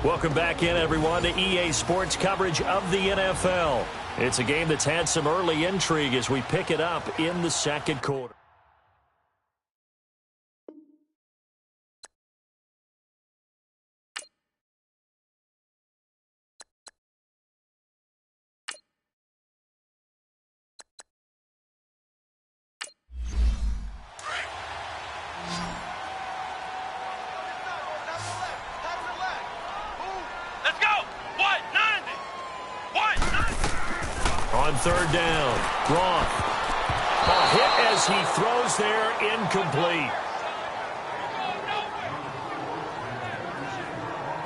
Welcome back in, everyone, to EA Sports coverage of the NFL. It's a game that's had some early intrigue as we pick it up in the second quarter. On third down, Roth. A hit as he throws there, incomplete.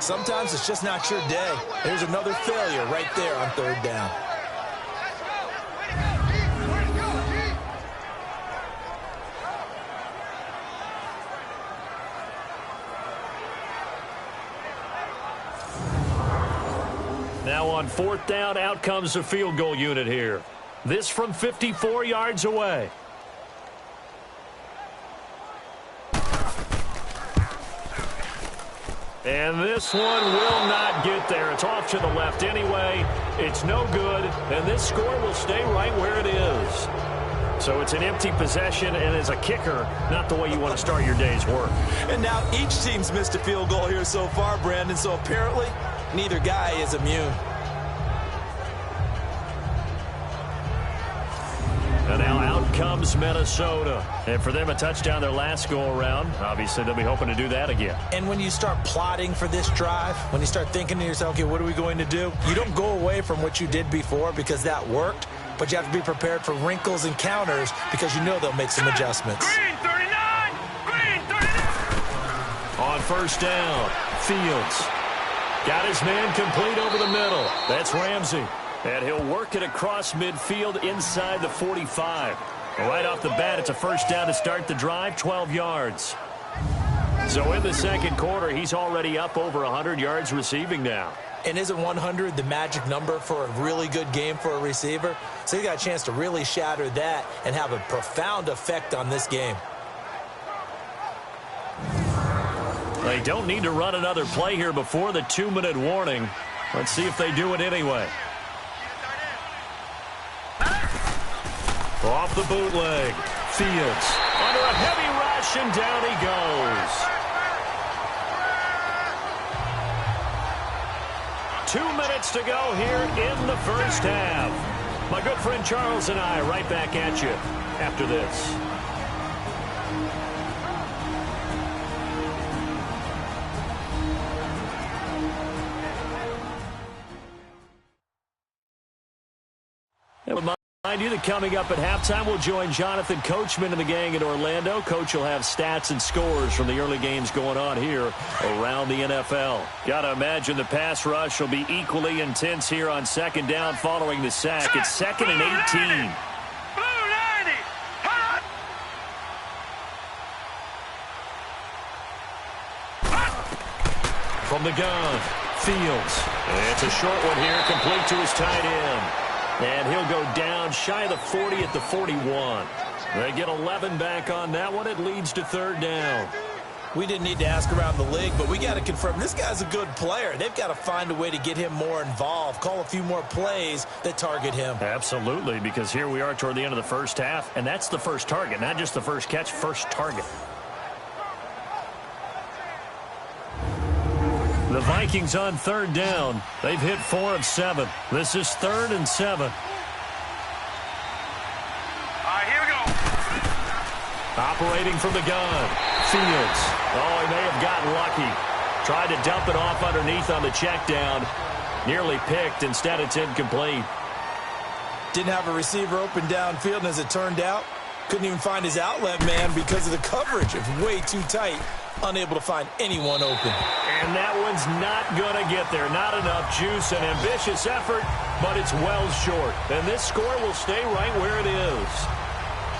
Sometimes it's just not your day. There's another failure right there on third down. Now on fourth down, out comes the field goal unit here. This from 54 yards away. And this one will not get there. It's off to the left anyway. It's no good, and this score will stay right where it is. So it's an empty possession, and as a kicker, not the way you want to start your day's work. And now each team's missed a field goal here so far, Brandon, so apparently neither guy is immune. And now out comes Minnesota. And for them, a touchdown their last go-around. Obviously, they'll be hoping to do that again. And when you start plotting for this drive, when you start thinking to yourself, okay, what are we going to do? You don't go away from what you did before because that worked, but you have to be prepared for wrinkles and counters because you know they'll make some adjustments. Green 39! Green 39! On first down, Fields. Got his man complete over the middle. That's Ramsey. And he'll work it across midfield inside the 45. Right off the bat, it's a first down to start the drive, 12 yards. So in the second quarter, he's already up over 100 yards receiving now. And isn't 100 the magic number for a really good game for a receiver? So he got a chance to really shatter that and have a profound effect on this game. They don't need to run another play here before the 2-minute warning. Let's see if they do it anyway. Off the bootleg. Fields under a heavy rush, and down he goes. 2 minutes to go here in the first half. My good friend Charles and I right back at you after this. Remind you that coming up at halftime, we'll join Jonathan Coachman and the gang in Orlando. Coach will have stats and scores from the early games going on here around the NFL. Got to imagine the pass rush will be equally intense here on second down following the sack. It's second and 18. From the gun, Fields. It's a short one here, complete to his tight end. And he'll go down shy of the 40 at the 41. They get 11 back on that one. It leads to third down. We didn't need to ask around the league, but we got to confirm this guy's a good player. They've got to find a way to get him more involved, call a few more plays that target him. Absolutely, because here we are toward the end of the first half, and that's the first target, not just the first catch, first target. The Vikings on third down. They've hit 4 of 7. This is 3rd and 7. All right, here we go. Operating from the gun. Fields. Oh, he may have gotten lucky. Tried to dump it off underneath on the check down. Nearly picked. Instead, it's incomplete. Didn't have a receiver open downfield, and as it turned out, couldn't even find his outlet man because of the coverage. It was way too tight. Unable to find anyone open. And that one's not going to get there. Not enough juice. An ambitious effort, but it's well short. And this score will stay right where it is.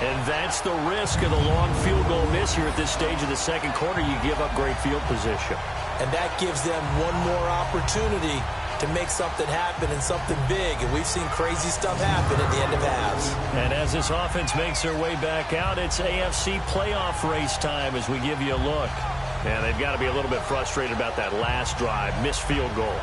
And that's the risk of the long field goal miss here at this stage of the second quarter. You give up great field position. And that gives them one more opportunity to make something happen and something big. And we've seen crazy stuff happen at the end of halves. And as this offense makes their way back out, it's AFC playoff race time as we give you a look. And they've got to be a little bit frustrated about that last drive, missed field goal.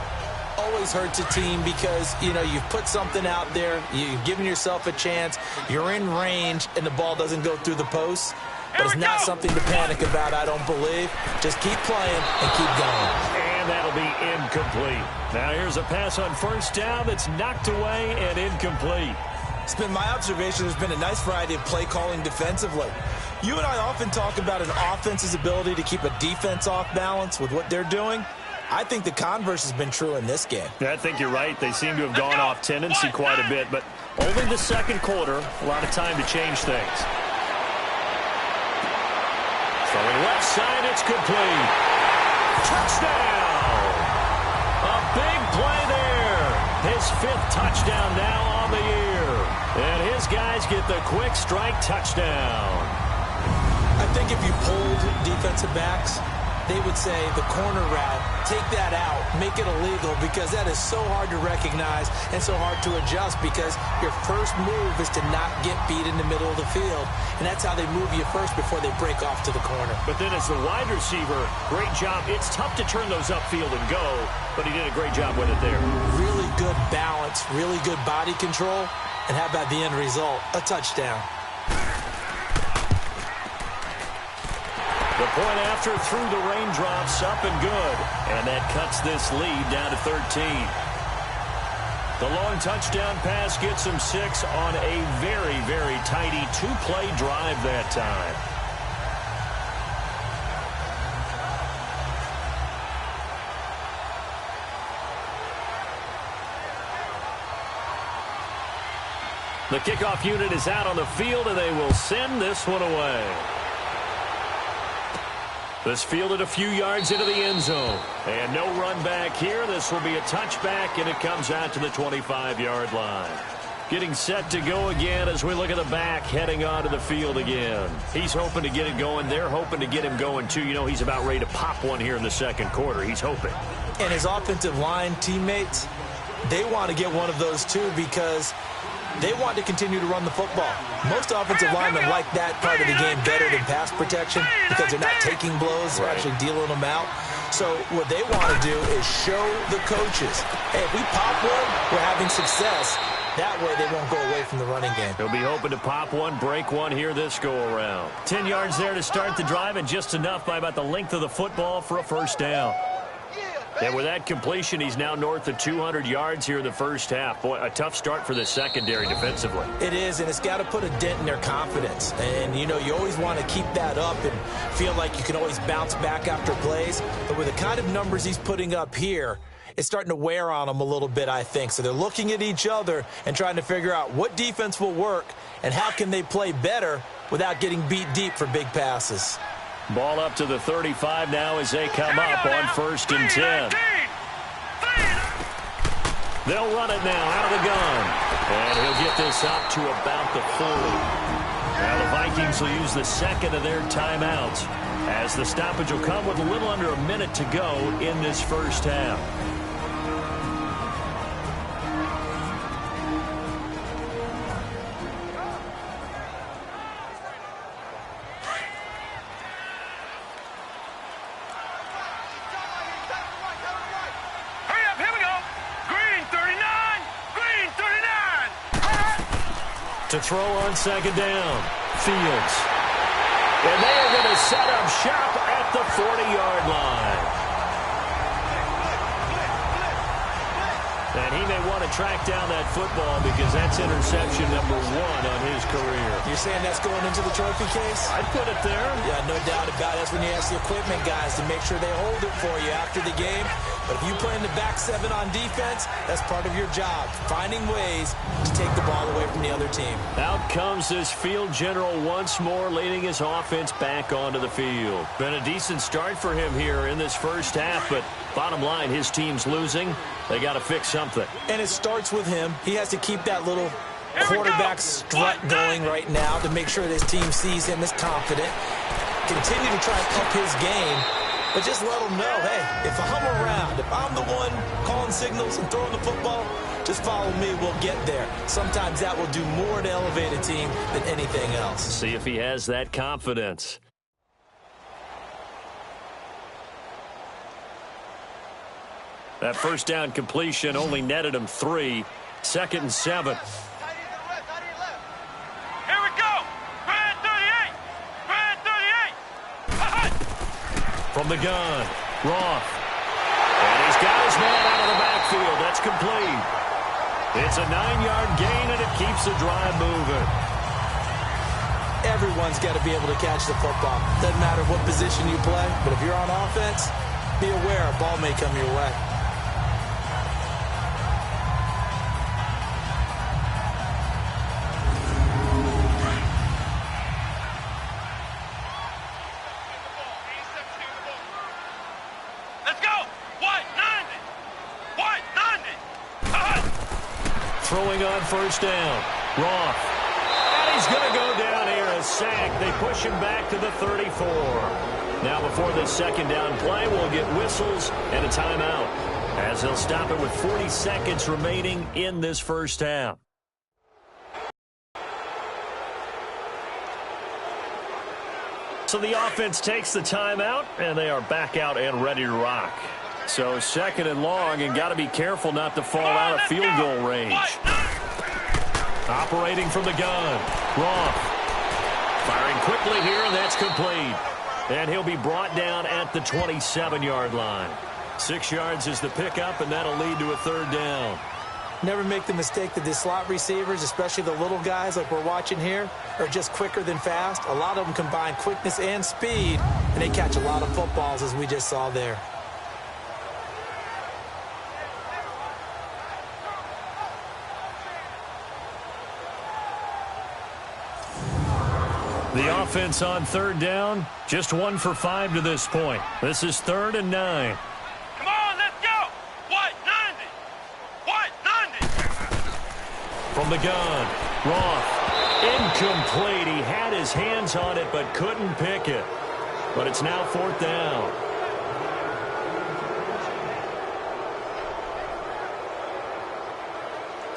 Always hurts a team because, you've put something out there, you've given yourself a chance, you're in range, and the ball doesn't go through the post. But it's not something to panic about, I don't believe. Just keep playing and keep going. And that'll be incomplete. Now here's a pass on first down that's knocked away and incomplete. It's been my observation there's been a nice variety of play calling defensively. You and I often talk about an offense's ability to keep a defense off balance with what they're doing. I think the converse has been true in this game. I think you're right. They seem to have gone off tendency quite a bit, but only the second quarter, a lot of time to change things. Throwing left side, it's complete. Touchdown! A big play there. His 5th touchdown now on the year. And his guys get the quick strike touchdown. I think if you pulled defensive backs, they would say the corner route, take that out, make it illegal, because that is so hard to recognize and so hard to adjust, because your first move is to not get beat in the middle of the field, and that's how they move you first before they break off to the corner. But then as the wide receiver, great job. It's tough to turn those upfield and go, but he did a great job with it there. Really good balance, really good body control, and how about the end result? A touchdown. The point after through the raindrops, up and good. And that cuts this lead down to 13. The long touchdown pass gets him 6 on a very, very tidy 2-play drive that time. The kickoff unit is out on the field, and they will send this one away. This fielded a few yards into the end zone. And no run back here. This will be a touchback, and it comes out to the 25-yard line. Getting set to go again as we look at the back heading onto the field again. He's hoping to get it going. They're hoping to get him going, too. He's about ready to pop one here in the second quarter. He's hoping. And his offensive line teammates, they want to get one of those, too, because they want to continue to run the football. Most offensive linemen like that part of the game better than pass protection because they're not taking blows, they're actually dealing them out. So what they want to do is show the coaches, hey, if we pop one, we're having success. That way they won't go away from the running game. He'll be hoping to pop one, break one here this go-around. 10 yards there to start the drive, and just enough by about the length of the football for a first down. And with that completion, he's now north of 200 yards here in the first half. Boy, a tough start for the secondary defensively. It is, and it's got to put a dent in their confidence. And, you always want to keep that up and feel like you can always bounce back after plays. But with the kind of numbers he's putting up here, it's starting to wear on them a little bit, I think. So they're looking at each other and trying to figure out what defense will work and how can they play better without getting beat deep for big passes. Ball up to the 35 now as they come up on 1st and 10. They'll run it now out of the gun. And he'll get this up to about the 40. Now the Vikings will use the second of their timeouts as the stoppage will come with a little under a minute to go in this first half. To throw on second down, Fields. And they are going to set up shop at the 40-yard line. And he may want to track down that football because that's interception number 1 on his career. You're saying that's going into the trophy case? I'd put it there. Yeah, no doubt about it. That's when you ask the equipment guys to make sure they hold it for you after the game. But if you play in the back 7 on defense, that's part of your job, finding ways to take the ball away from the other team. Out comes this field general once more, leading his offense back onto the field. Been a decent start for him here in this first half, but bottom line, his team's losing. They got to fix something. And it starts with him. He has to keep that little quarterback strut going right now to make sure that his team sees him as confident. Continue to try and up his game, but just let him know, hey, if I'm around, if I'm the one calling signals and throwing the football, just follow me, we'll get there. Sometimes that will do more to elevate a team than anything else. See if he has that confidence. That first down completion only netted him 3. 2nd and 7. Here we go. Grand 38. Grand 38. From the gun, Roth. And he's got his man out of the backfield. That's complete. It's a 9-yard gain, and it keeps the drive moving. Everyone's got to be able to catch the football. Doesn't matter what position you play, but if you're on offense, be aware a ball may come your way. Let's go. White 90. White 90. Throwing on first down, Roth. And he's going to go down here, a sack. They push him back to the 34. Now before this second down play, we'll get whistles and a timeout, as they'll stop it with 40 seconds remaining in this first half. So the offense takes the timeout, and they are back out and ready to rock. So 2nd and long, and got to be careful not to fall out of field goal range. Operating from the gun, Roth. Firing quickly here, and that's complete. And he'll be brought down at the 27-yard line. 6 yards is the pickup, and that'll lead to a 3rd down. Never make the mistake that the slot receivers, especially the little guys like we're watching here, are just quicker than fast. A lot of them combine quickness and speed, and they catch a lot of footballs, as we just saw there. The offense on 3rd down, just 1 for 5 to this point. This is 3rd and 9. Come on, let's go. White 90. White 90. From the gun, Roth. Incomplete. He had his hands on it but couldn't pick it. But it's now 4th down.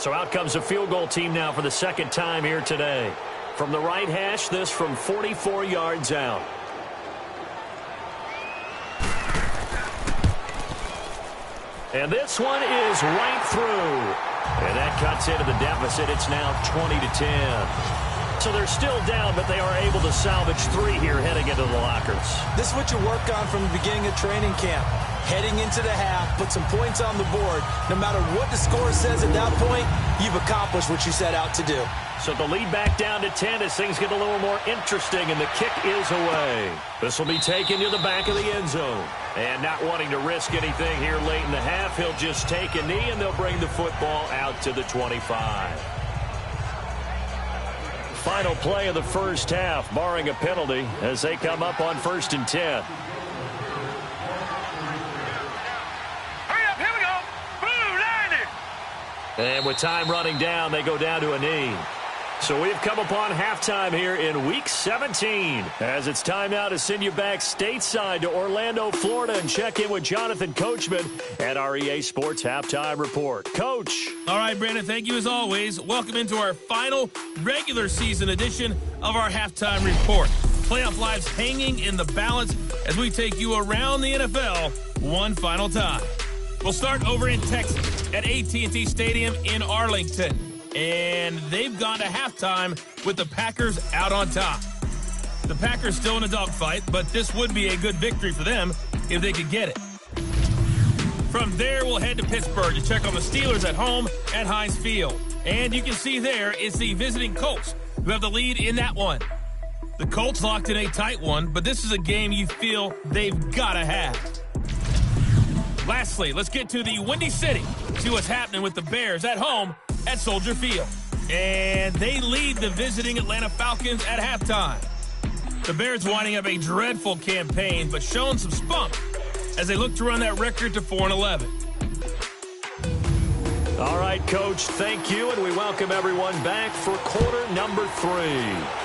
So out comes a field goal team now for the 2nd time here today. From the right hash, this from 44 yards out. And this one is right through. And that cuts into the deficit. It's now 20-10. So they're still down, but they are able to salvage 3 here heading into the lockers. This is what you work on from the beginning of training camp. Heading into the half, put some points on the board. No matter what the score says at that point, you've accomplished what you set out to do. So the lead back down to 10 as things get a little more interesting, and the kick is away. This will be taken to the back of the end zone. And not wanting to risk anything here late in the half, he'll just take a knee, and they'll bring the football out to the 25. Final play of the first half, barring a penalty, as they come up on 1st and 10. Hurry up, here we go. Blue 90. And with time running down, they go down to a knee. So we've come upon halftime here in Week 17, as it's time now to send you back stateside to Orlando, Florida, and check in with Jonathan Coachman at our EA Sports Halftime Report. Coach. All right, Brandon, thank you as always. Welcome into our final regular season edition of our Halftime Report. Playoff lives hanging in the balance as we take you around the NFL one final time. We'll start over in Texas at AT&T Stadium in Arlington. And they've gone to halftime with the Packers out on top. The Packers still in a dogfight, but this would be a good victory for them if they could get it. From there, we'll head to Pittsburgh to check on the Steelers at home at Heinz Field. And you can see there it's the visiting Colts who have the lead in that one. The Colts locked in a tight one, but this is a game you feel they've got to have. Lastly, let's get to the Windy City. See what's happening with the Bears at home at Soldier Field. And they lead the visiting Atlanta Falcons at halftime. The Bears winding up a dreadful campaign, but showing some spunk as they look to run that record to 4-11. All right, Coach, thank you, and we welcome everyone back for quarter number 3.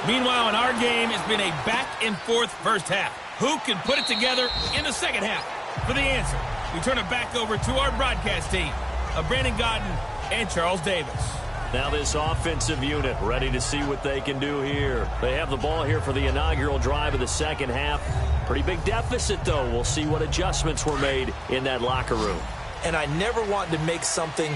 Meanwhile, in our game, it's been a back-and-forth first half. Who can put it together in the second half? For the answer, we turn it back over to our broadcast team of Brandon Godden and Charles Davis. Now this offensive unit ready to see what they can do here. They have the ball here for the inaugural drive of the second half. Pretty big deficit, though. We'll see what adjustments were made in that locker room. and I never want to make something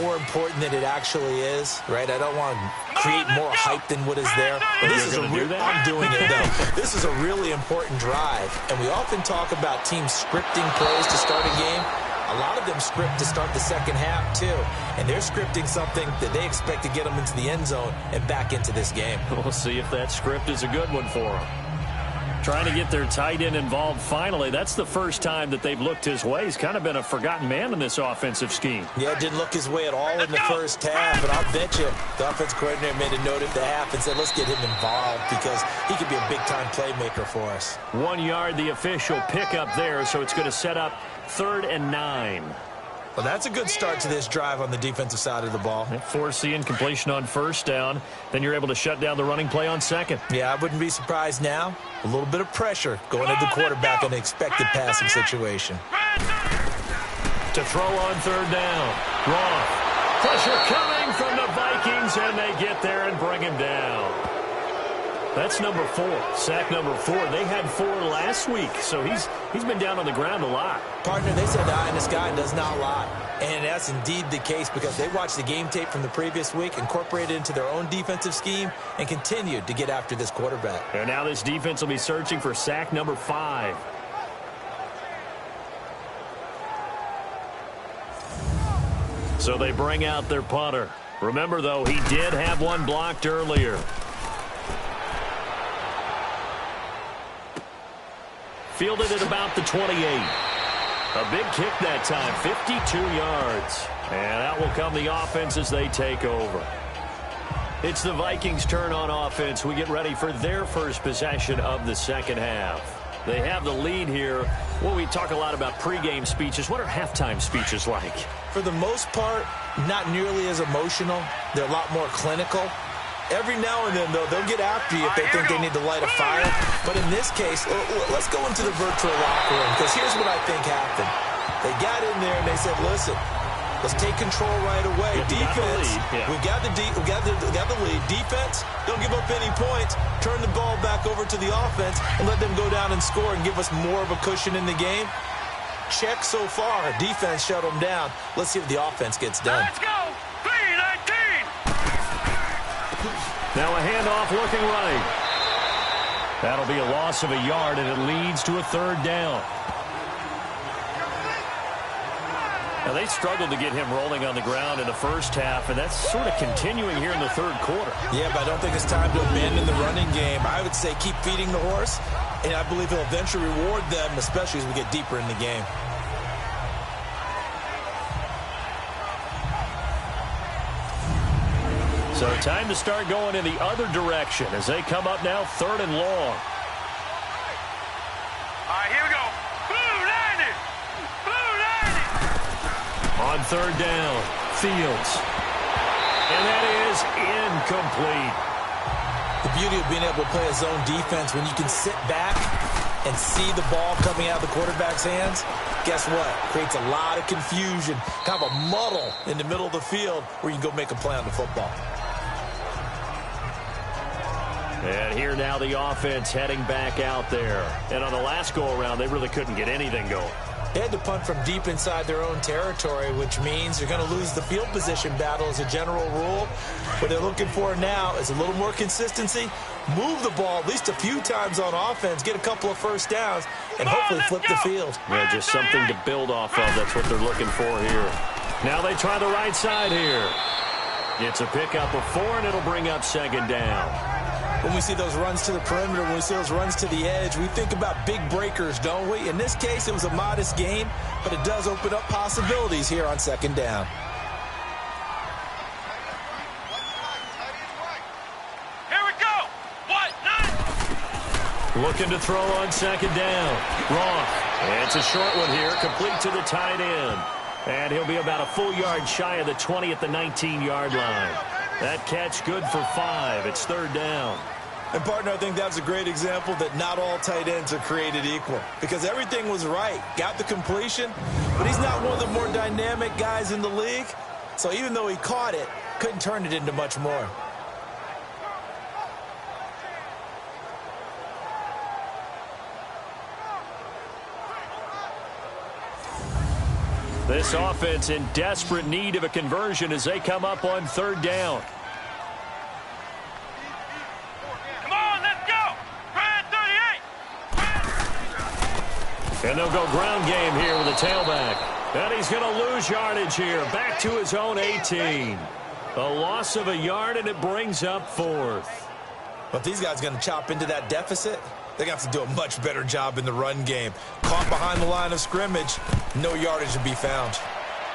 more important than it actually is, right? I don't want to create more hype than what is there. But this is I'm doing it, though. This is a really important drive, and we often talk about teams scripting plays to start a game. A lot of them script to start the second half, too. And they're scripting something that they expect to get them into the end zone and back into this game. We'll see if that script is a good one for them. Trying to get their tight end involved finally. That's the first time that they've looked his way. He's kind of been a forgotten man in this offensive scheme. Yeah, didn't look his way at all in the first half. But I'll bet you the offense coordinator made a note at the half and said, let's get him involved because he could be a big-time playmaker for us. 1 yard, the official pickup there, so it's going to set up 3rd and 9. Well, that's a good start to this drive on the defensive side of the ball. Force the incompletion on first down. Then you're able to shut down the running play on second. Yeah, I wouldn't be surprised now. A little bit of pressure going at the quarterback in an expected passing situation. To throw on 3rd down. Roth. Pressure coming from the Vikings, and they get there and bring him down. That's number 4. Sack number 4. They had 4 last week, so he's been down on the ground a lot. Partner, they said the eye in the sky does not lie. And that's indeed the case because they watched the game tape from the previous week, incorporated it into their own defensive scheme, and continued to get after this quarterback. And now this defense will be searching for sack number 5. So they bring out their punter. Remember, though, he did have one blocked earlier. Fielded at about the 28. A big kick that time, 52 yards. And out will come the offense as they take over. It's the Vikings' turn on offense. We get ready for their first possession of the second half. They have the lead here. Well, we talk a lot about pregame speeches. What are halftime speeches like? For the most part, not nearly as emotional. They're a lot more clinical. Every now and then, though, they'll get after you if they think they need to light a fire. But in this case, let's go into the virtual locker room, because here's what I think happened. They got in there and they said, listen, let's take control right away. Defense, we got the lead. Defense, don't give up any points. Turn the ball back over to the offense and let them go down and score and give us more of a cushion in the game. Check so far. Defense shut them down. Let's see if the offense gets done. Let's go. 3-19. Now a handoff looking right. That'll be a loss of a yard, and it leads to a 3rd down. Now they struggled to get him rolling on the ground in the first half, and that's sort of continuing here in the 3rd quarter. Yeah, but I don't think it's time to abandon the running game. I would say keep feeding the horse, and I believe he'll eventually reward them, especially as we get deeper in the game. So time to start going in the other direction as they come up now 3rd and long. All right, here we go. Blue 90. Blue 90. On 3rd down, Fields. And that is incomplete. The beauty of being able to play a zone defense when you can sit back and see the ball coming out of the quarterback's hands, guess what? Creates a lot of confusion, kind of a muddle in the middle of the field where you can go make a play on the football. And here now the offense heading back out there. And on the last go-around, they really couldn't get anything going. They had to punt from deep inside their own territory, which means they're going to lose the field position battle as a general rule. What they're looking for now is a little more consistency, move the ball at least a few times on offense, get a couple of first downs, and hopefully flip the field. Yeah, just something to build off of. That's what they're looking for here. Now they try the right side here. It's a pickup of 4, and it'll bring up 2nd down. When we see those runs to the perimeter, when we see those runs to the edge, we think about big breakers, don't we? In this case, it was a modest gain, but it does open up possibilities here on 2nd down. Here we go. What? 9. Looking to throw on 2nd down. Roth. And it's a short one here, complete to the tight end. And he'll be about a full yard shy of the 20 at the 19-yard line. That catch good for 5. It's 3rd down. And, partner, I think that's a great example that not all tight ends are created equal because everything was right. Got the completion, but he's not one of the more dynamic guys in the league. So even though he caught it, couldn't turn it into much more. This offense in desperate need of a conversion as they come up on third down. Come on, let's go. Grind 38. And they'll go ground game here with a tailback. And he's going to lose yardage here. Back to his own 18. A loss of a yard, and it brings up fourth. But if these guys are going to chop into that deficit, they're going to have to do a much better job in the run game. Caught behind the line of scrimmage, no yardage to be found.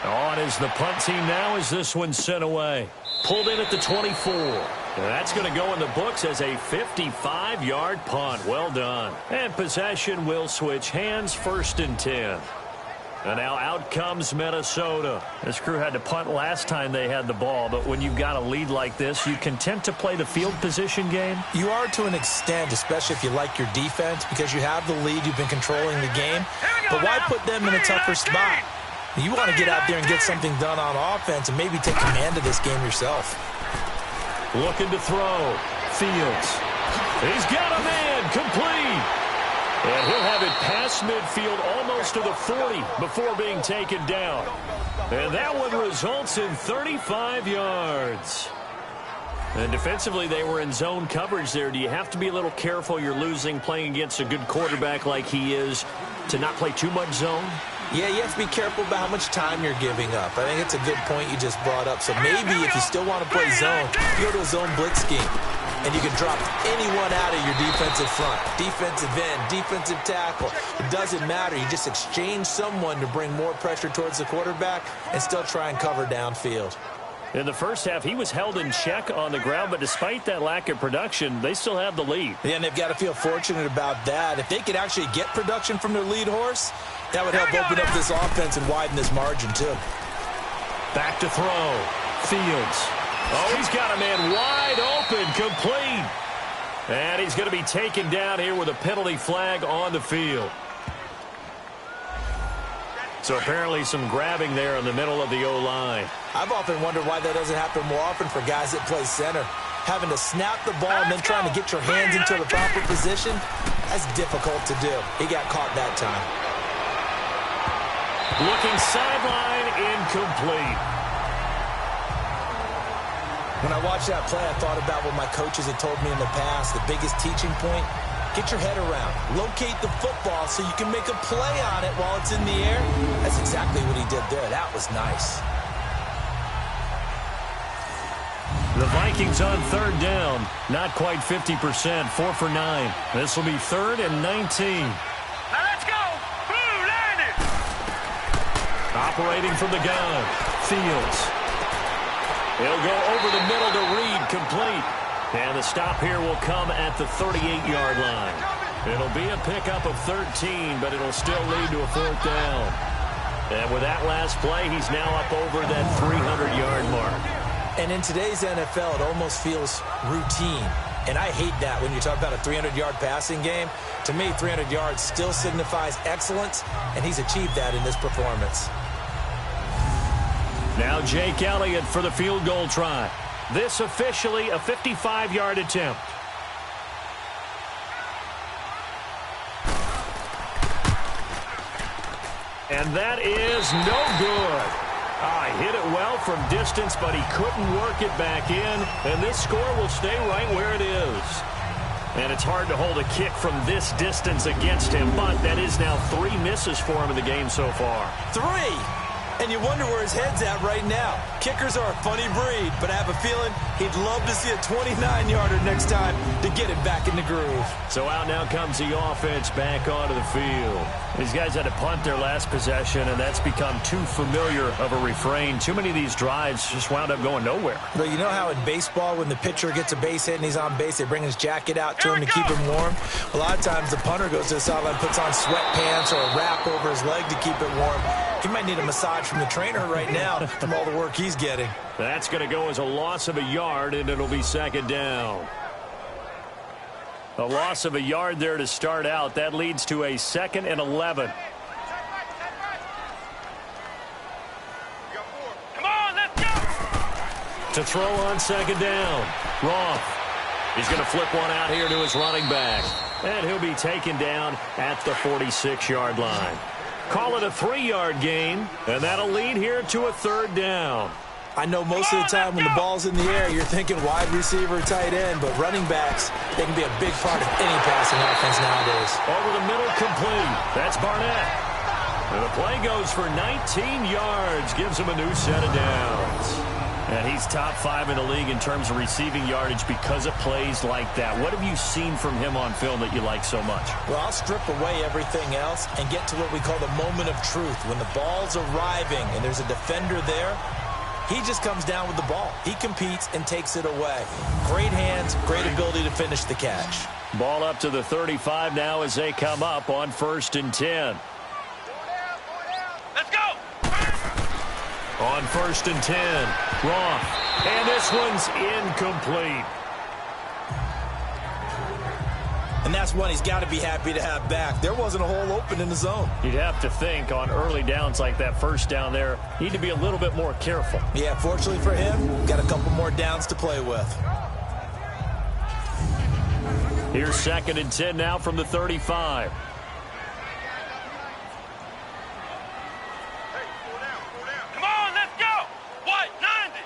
On is the punt team now as this one's sent away. Pulled in at the 24. And that's going to go in the books as a 55-yard punt. Well done. And possession will switch hands, 1st and 10. And now out comes Minnesota. This crew had to punt last time they had the ball, but when you've got a lead like this, you content to play the field position game? You are to an extent, especially if you like your defense, because you have the lead, you've been controlling the game. But why put them in a tougher spot? You want to get out there and get something done on offense and maybe take command of this game yourself. Looking to throw. Fields. He's got a man. Complete. And he'll have it past midfield almost to the 40 before being taken down. And that one results in 35 yards. And defensively, they were in zone coverage there. Do you have to be a little careful you're losing playing against a good quarterback like he is to not play too much zone? Yeah, you have to be careful about how much time you're giving up. I think it's a good point you just brought up. So maybe if you still want to play zone, you go to a zone blitz scheme. And you can drop anyone out of your defensive front. Defensive end, defensive tackle. It doesn't matter. You just exchange someone to bring more pressure towards the quarterback and still try and cover downfield. In the first half, he was held in check on the ground, but despite that lack of production, they still have the lead. Yeah, and they've got to feel fortunate about that. If they could actually get production from their lead horse, that would help open up this offense and widen this margin, too. Back to throw. Fields. Oh, he's got a man wide open, complete. And he's going to be taken down here with a penalty flag on the field. So apparently some grabbing there in the middle of the O-line. I've often wondered why that doesn't happen more often for guys that play center. Having to snap the ball and then trying to get your hands into the proper position, that's difficult to do. He got caught that time. Looking sideline, incomplete. When I watched that play, I thought about what my coaches had told me in the past. The biggest teaching point, get your head around. Locate the football so you can make a play on it while it's in the air. That's exactly what he did there. That was nice. The Vikings on third down. Not quite 50%, 4 for 9. This will be 3rd and 19. Now let's go. Blue landed. Operating from the gun. Fields. He'll go over the middle to Reed, complete. And the stop here will come at the 38-yard line. It'll be a pickup of 13, but it'll still lead to a 4th down. And with that last play, he's now up over that 300-yard mark. And in today's NFL, it almost feels routine. And I hate that when you talk about a 300-yard passing game. To me, 300 yards still signifies excellence, and he's achieved that in this performance. Now Jake Elliott for the field goal try. This officially a 55-yard attempt. And that is no good. He hit it well from distance, but he couldn't work it back in. And this score will stay right where it is. And it's hard to hold a kick from this distance against him, but that is now 3 misses for him in the game so far. 3! And you wonder where his head's at right now. Kickers are a funny breed, but I have a feeling he'd love to see a 29-yarder next time to get it back in the groove. So out now comes the offense back onto the field. These guys had to punt their last possession, and that's become too familiar of a refrain. Too many of these drives just wound up going nowhere. But you know how in baseball, when the pitcher gets a base hit and he's on base, they bring his jacket out to him to keep him warm? A lot of times the punter goes to the sideline, puts on sweatpants or a wrap over his leg to keep it warm. He might need a massage from the trainer right now from all the work he's getting. That's going to go as a loss of a yard, and it'll be 2nd down. A loss of a yard there to start out. That leads to a 2nd and 11. Come on, let's go. To throw on 2nd down. Roth. He's going to flip one out here to his running back. And he'll be taken down at the 46-yard line. Call it a 3-yard gain, and that'll lead here to a 3rd down. I know most of the time when the ball's in the air, you're thinking wide receiver, tight end, but running backs, they can be a big part of any passing offense nowadays. Over the middle, complete. That's Barnett. And the play goes for 19 yards, gives him a new set of downs. And he's top 5 in the league in terms of receiving yardage because of plays like that. What have you seen from him on film that you like so much? Well, I'll strip away everything else and get to what we call the moment of truth. When the ball's arriving and there's a defender there, he just comes down with the ball. He competes and takes it away. Great hands, great ability to finish the catch. Ball up to the 35 now as they come up on 1st and 10. Let's go! On 1st and 10, Roth. And this one's incomplete. And that's one he's got to be happy to have back. There wasn't a hole open in the zone. You'd have to think on early downs like that, first down there, need to be a little bit more careful. Yeah, fortunately for him, got a couple more downs to play with. Here's 2nd and 10 now from the 35. Come on, let's go! What? 90!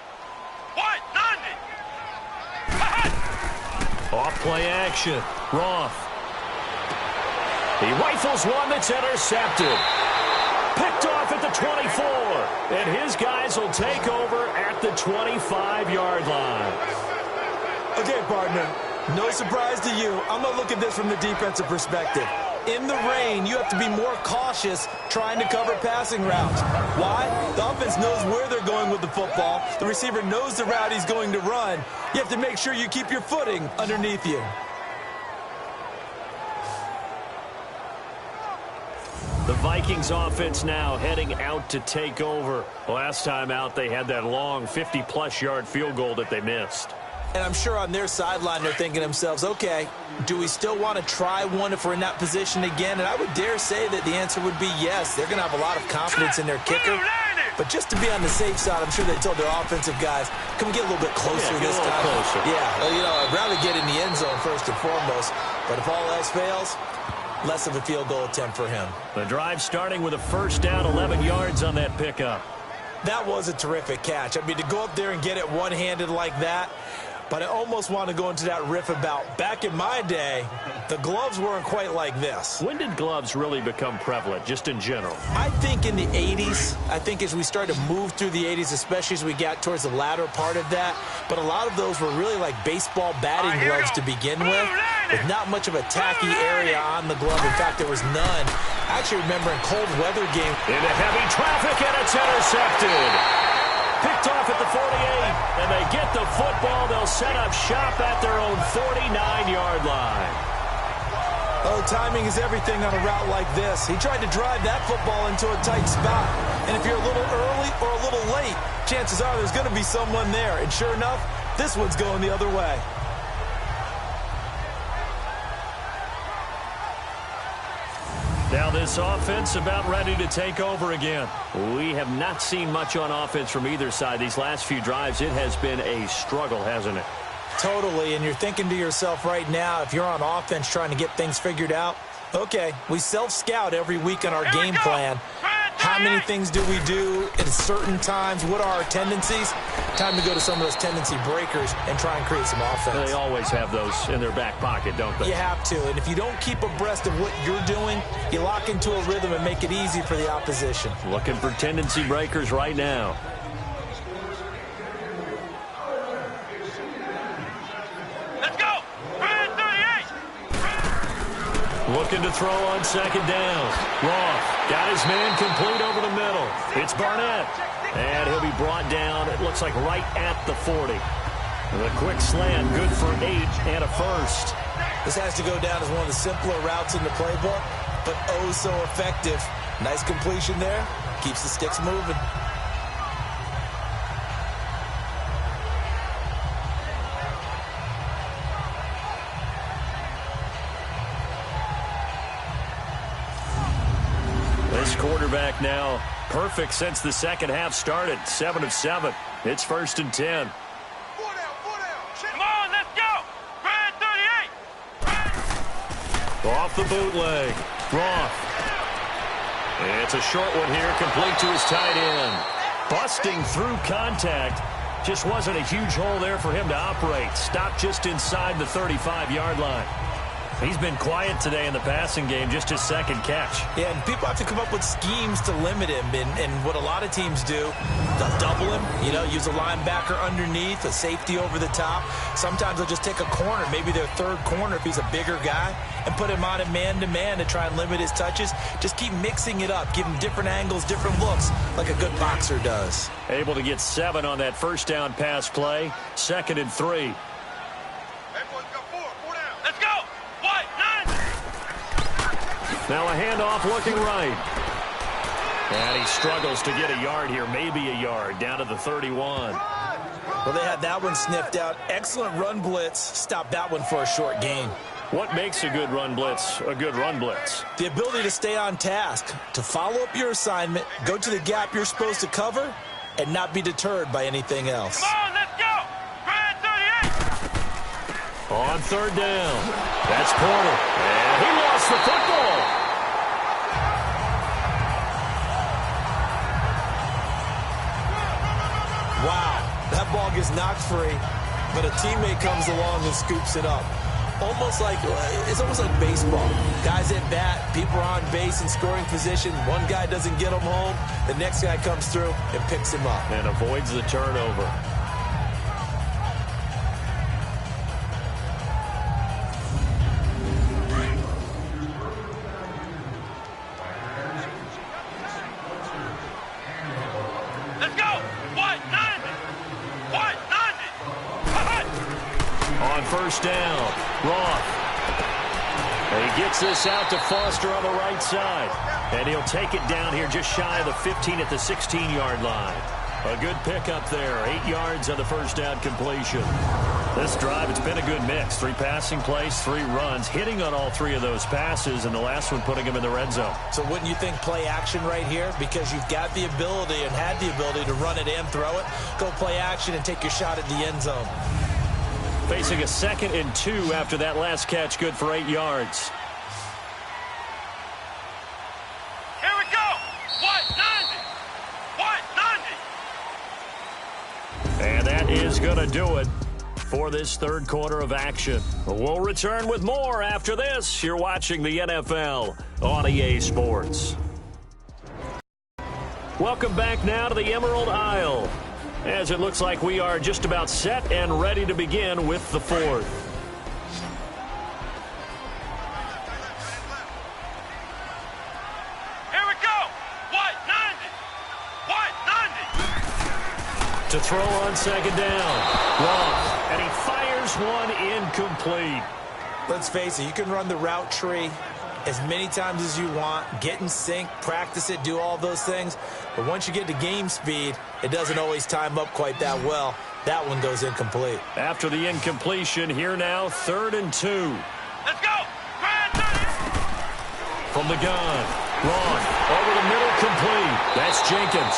What? 90! Off play action. Roth. He rifles one that's intercepted. Picked off at the 24. And his guys will take over at the 25-yard line. Okay, partner, no surprise to you. I'm going to look at this from the defensive perspective. In the rain, you have to be more cautious trying to cover passing routes. Why? The offense knows where they're going with the football. The receiver knows the route he's going to run. You have to make sure you keep your footing underneath you. The Vikings offense now heading out to take over. Last time out, they had that long 50-plus yard field goal that they missed. And I'm sure on their sideline they're thinking to themselves, okay, do we still want to try one if we're in that position again? And I would dare say that the answer would be yes. They're going to have a lot of confidence in their kicker. But just to be on the safe side, I'm sure they told their offensive guys, can we get a little bit closer this time? Closer. Yeah, well, you know, I'd rather get in the end zone first and foremost. But if all else fails, less of a field goal attempt for him. The drive starting with a 1st down, 11 yards on that pickup. That was a terrific catch. I mean, to go up there and get it one-handed like that, but I almost want to go into that riff about back in my day, the gloves weren't quite like this. When did gloves really become prevalent, just in general? I think in the 80s. I think as we started to move through the 80s, especially as we got towards the latter part of that. But a lot of those were really like baseball batting gloves to begin with not much of a tacky area on the glove. In fact, there was none. I actually remember in cold weather games. Into heavy traffic, and it's intercepted. Picked off at the 48, and they get the football. They'll set up shop at their own 49-yard line. Oh, timing is everything on a route like this. He tried to drive that football into a tight spot. And if you're a little early or a little late, chances are there's going to be someone there. And sure enough, this one's going the other way. Now this offense about ready to take over again. We have not seen much on offense from either side. These last few drives, it has been a struggle, hasn't it? Totally, and you're thinking to yourself right now, if you're on offense trying to get things figured out, okay, we self-scout every week on our game plan. How many things do we do at certain times? What are our tendencies? Time to go to some of those tendency breakers and try and create some offense. They always have those in their back pocket, don't they? You have to, and if you don't keep abreast of what you're doing, you lock into a rhythm and make it easy for the opposition. Looking for tendency breakers right now. Let's go! 38! Looking to throw on 2nd down. Roth got his man complete over the middle. It's Barnett. And he'll be brought down, it looks like right at the 40. The quick slant, good for 8 and a first. This has to go down as one of the simpler routes in the playbook, but oh so effective. Nice completion there. Keeps the sticks moving. This quarterback now perfect since the second half started. 7 of 7. It's 1st and 10. Come on, let's go! 38! Off the bootleg. Roth. It's a short one here, complete to his tight end. Busting through contact. Just wasn't a huge hole there for him to operate. Stopped just inside the 35-yard line. He's been quiet today in the passing game, just his second catch. Yeah, and people have to come up with schemes to limit him. And what a lot of teams do, they'll double him, use a linebacker underneath, a safety over the top. Sometimes they'll just take a corner, maybe their third corner if he's a bigger guy, and put him on a man-to-man to try and limit his touches. Just keep mixing it up, give him different angles, different looks, like a good boxer does. Able to get 7 on that first down pass play. 2nd and 3. Now a handoff looking right. And he struggles to get a yard here, maybe a yard, down to the 31. Well, they had that one sniffed out. Excellent run blitz. Stopped that one for a short gain. What makes a good run blitz a good run blitz? The ability to stay on task, to follow up your assignment, go to the gap you're supposed to cover, and not be deterred by anything else. Come on, let's go! Grind 38! On 3rd down. That's Porter. And he lost the football. Wow, that ball gets knocked free, but a teammate comes along and scoops it up. It's almost like baseball. Guys at bat, people are on base in scoring position. One guy doesn't get him home. The next guy comes through and picks him up. And avoids the turnover. Let's go! White 90! White 90! On 1st down, Roth. And he gets this out to Foster on the right side. And he'll take it down here just shy of the 15 at the 16-yard line. A good pickup there. 8 yards on the first down completion. This drive, it's been a good mix. 3 passing plays, 3 runs, hitting on all 3 of those passes, and the last one putting him in the red zone. So wouldn't you think play action right here? Because you've got the ability and had the ability to run it and throw it. Go play action and take your shot at the end zone. Facing a 2nd and 2 after that last catch, good for 8 yards. Here we go! White 90! White 90! And that is going to do it for this 3rd quarter of action. We'll return with more after this. You're watching the NFL on EA Sports. Welcome back now to the Emerald Isle, as it looks like we are just about set and ready to begin with the 4th. Here we go! White 90! White 90! To throw on 2nd down. Roth. And he fires one incomplete. Let's face it, you can run the route tree as many times as you want, get in sync, practice it, do all those things. But once you get to game speed, it doesn't always time up quite that well. That one goes incomplete. After the incompletion, here now, 3rd and 2. Let's go! Grind 30! From the gun, Roth over the middle, complete. That's Jenkins.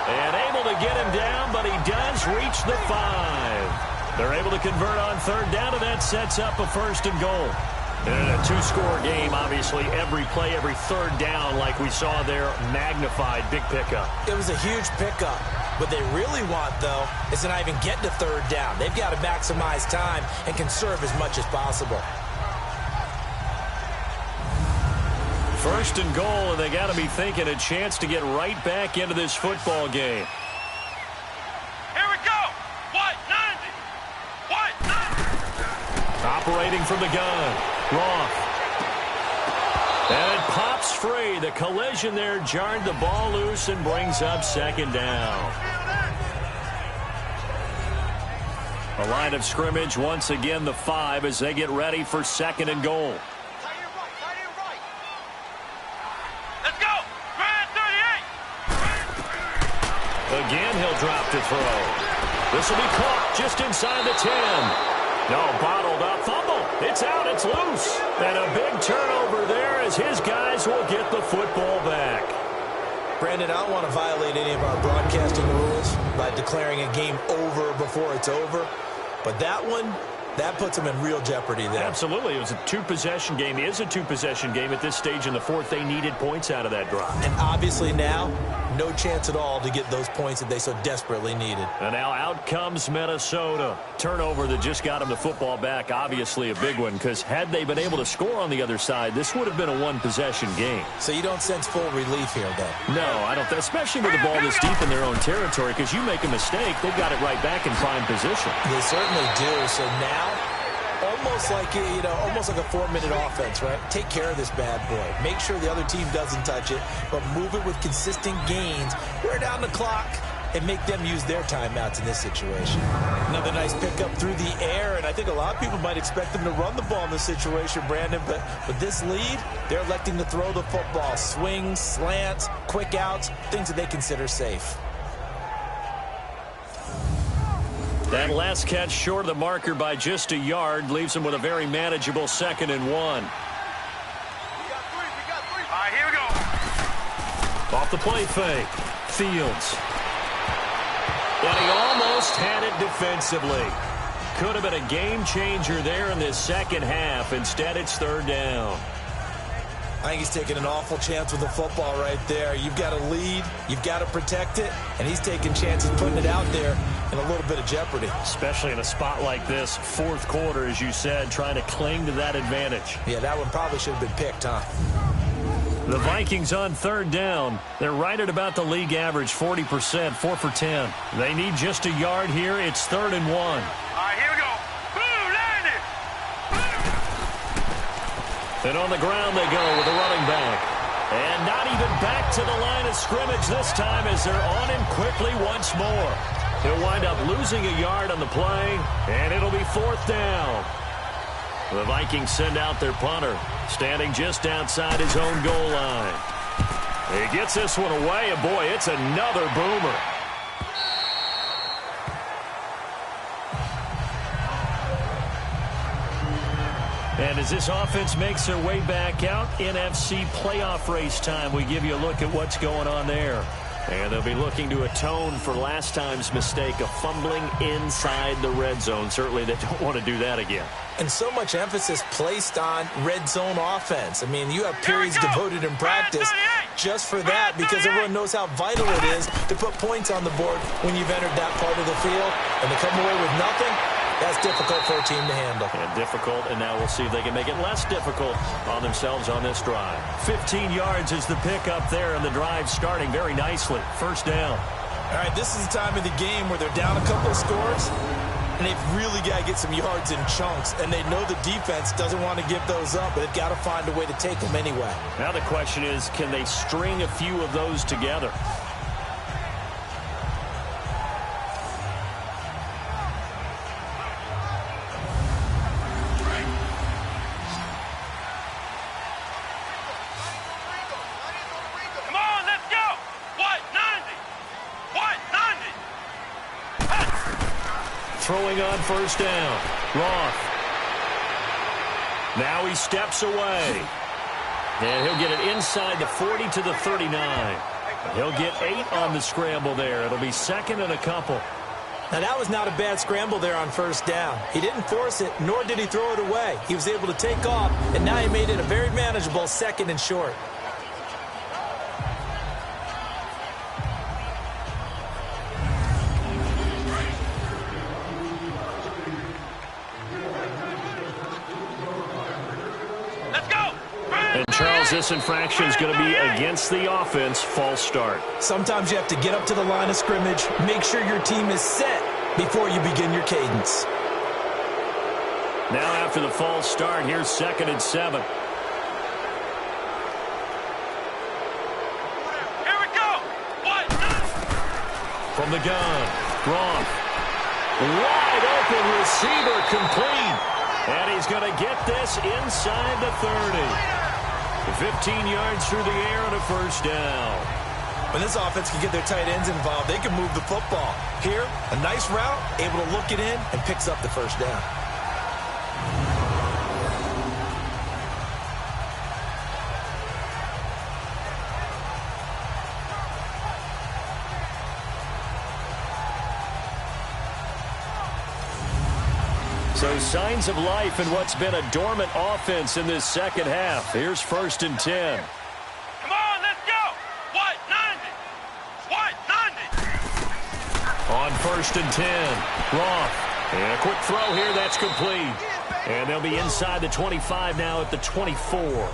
And able to get him down, but he does reach the 5. They're able to convert on 3rd down, and that sets up a 1st and goal. And a 2-score game, obviously, every play, every 3rd down, like we saw there, magnified, big pickup. It was a huge pickup. What they really want, though, is to not even get to 3rd down. They've got to maximize time and conserve as much as possible. 1st and goal, and they got to be thinking a chance to get right back into this football game. Here we go! White 90! White 90! Operating from the gun, Roth. And it pops free. The collision there jarred the ball loose and brings up 2nd down. A line of scrimmage, once again the 5 as they get ready for 2nd and goal. Let's go! Grind 38! Again, he'll drop to throw. This will be caught just inside the 10. No, bottled up. Fumble. It's out. It's loose. And a big turnover there as his guys will get the football back. Brandon, I don't want to violate any of our broadcasting rules by declaring a game over before it's over. But that one, That puts them in real jeopardy there. Absolutely. It was a two-possession game. It is a two-possession game at this stage in the fourth. They needed points out of that drive. And obviously now, no chance at all to get those points that they so desperately needed. And now out comes Minnesota. Turnover that just got them the football back. Obviously a big one, because had they been able to score on the other side, this would have been a one-possession game. So you don't sense full relief here, though? No, I don't. Especially with the ball this deep in their own territory, because you make a mistake, they've got it right back in prime position. They certainly do. So now, almost like a 4-minute offense, right? Take care of this bad boy. Make sure the other team doesn't touch it, but move it with consistent gains. Wear down the clock and make them use their timeouts in this situation. Another nice pickup through the air, and I think a lot of people might expect them to run the ball in this situation, Brandon, but with this lead, they're electing to throw the football. Swings, slants, quick outs, things that they consider safe. That last catch short of the marker by just a yard leaves them with a very manageable 2nd and 1. We got three. All right, here we go. Off the play fake. Fields. And he almost had it defensively. Could have been a game changer there in this second half. Instead, it's 3rd down. I think he's taking an awful chance with the football right there. You've got to lead, you've got to protect it, and he's taking chances putting it out there in a little bit of jeopardy. Especially in a spot like this, fourth quarter, as you said, trying to cling to that advantage. Yeah, that one probably should have been picked, huh? The Vikings on 3rd down. They're right at about the league average, 40%, 4 for 10. They need just a yard here. It's 3rd and 1. All right, here we go. Boom, landed. And on the ground they go with a running back. And not even back to the line of scrimmage this time as they're on him quickly once more. He'll wind up losing a yard on the play, and it'll be 4th down. The Vikings send out their punter, standing just outside his own goal line. He gets this one away, and boy, it's another boomer. And as this offense makes their way back out, NFC playoff race time, we give you a look at what's going on there. And they'll be looking to atone for last time's mistake of fumbling inside the red zone. Certainly they don't want to do that again. And so much emphasis placed on red zone offense. I mean, you have periods devoted in practice just for that, because everyone knows how vital it is to put points on the board when you've entered that part of the field. And to come away with nothing, that's difficult for a team to handle. And difficult, and now we'll see if they can make it less difficult on themselves on this drive. 15 yards is the pickup there, and the drive starting very nicely. 1st down. All right, this is the time of the game where they're down a couple of scores, and they've really got to get some yards in chunks, and they know the defense doesn't want to give those up, but they've got to find a way to take them anyway. Now the question is, can they string a few of those together? Throwing on 1st down. Roth. Now he steps away. And he'll get it inside the 40 to the 39. He'll get 8 on the scramble there. It'll be 2nd and a couple. Now, that was not a bad scramble there on 1st down. He didn't force it, nor did he throw it away. He was able to take off, and now he made it a very manageable 2nd and short. And Charles, this infraction is going to be against the offense. False start. Sometimes you have to get up to the line of scrimmage, make sure your team is set before you begin your cadence. Now after the false start, here's 2nd and 7. Here we go. What? From the gun, Roth. Wide open receiver, complete. And he's going to get this inside the 30. 15 yards through the air and a 1st down. When this offense can get their tight ends involved, they can move the football. Here, a nice route, able to look it in, and picks up the 1st down. So signs of life in what's been a dormant offense in this second half. Here's 1st and 10. Come on, let's go. What, 90? What, 90? On 1st and 10, Roth. And a quick throw here, that's complete. And they'll be inside the 25 now at the 24.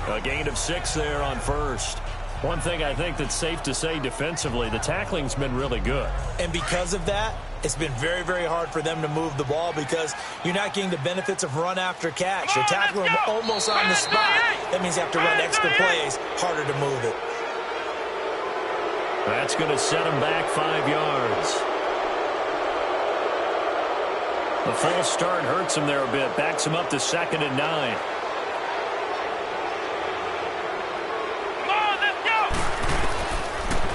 A gain of 6 there on 1st. One thing I think that's safe to say defensively, the tackling's been really good. And because of that, it's been very, very hard for them to move the ball because you're not getting the benefits of run after catch. You're tackling them almost on the spot. That means you have to run extra plays, harder to move it. That's going to set them back 5 yards. The false start hurts him there a bit. Backs him up to 2nd and 9.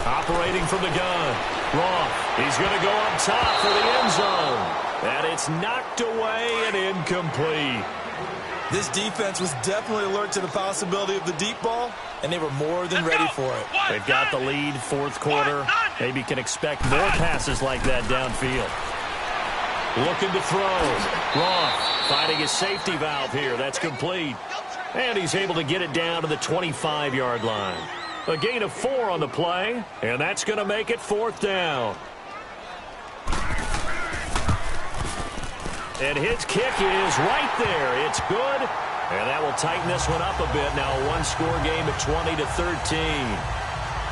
Operating from the gun. Roth. He's going to go up top for the end zone. And it's knocked away and incomplete. This defense was definitely alert to the possibility of the deep ball, and they were more than ready for it. They've got the lead, 4th quarter. Maybe can expect more passes like that downfield. Looking to throw. Roth finding his safety valve here. That's complete. And he's able to get it down to the 25-yard line. A gain of 4 on the play, and that's going to make it 4th down. And his kick is right there. It's good, and that will tighten this one up a bit. Now a one-score game at 20-13.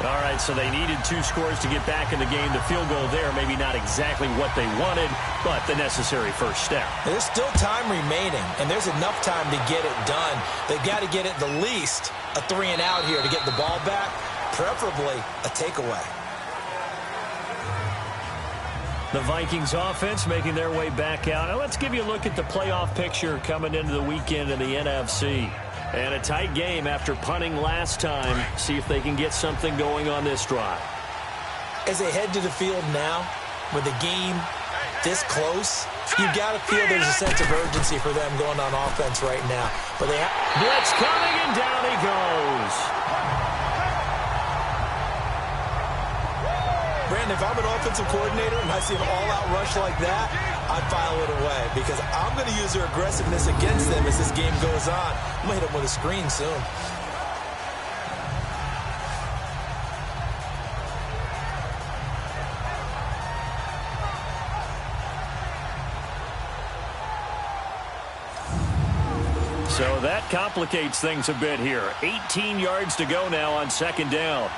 All right, so they needed 2 scores to get back in the game. The field goal there, maybe not exactly what they wanted, but the necessary first step. There's still time remaining, and there's enough time to get it done. They've got to get it the least a 3-and-out here to get the ball back, preferably a takeaway. The Vikings offense making their way back out. Now let's give you a look at the playoff picture coming into the weekend in the NFC. And a tight game after punting last time. See if they can get something going on this drive. As they head to the field now, with the game this close, you've got to feel there's a sense of urgency for them going on offense right now. But they have blitz coming, and down he goes. Brandon, if I'm an offensive coordinator and I see an all-out rush like that, I'd file it away because I'm going to use their aggressiveness against them as this game goes on. I'm going to hit them with a screen soon. So that complicates things a bit here. 18 yards to go now on 2nd down.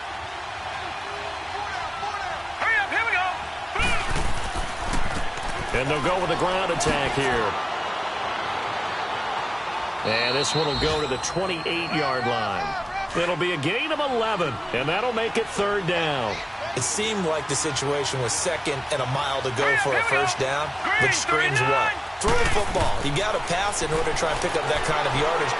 And they'll go with a ground attack here. And this one will go to the 28-yard line. It'll be a gain of 11, and that'll make it 3rd down. It seemed like the situation was 2nd and a mile to go for a first down, which screams what? Throw the football. You got to pass in order to try and pick up that kind of yardage.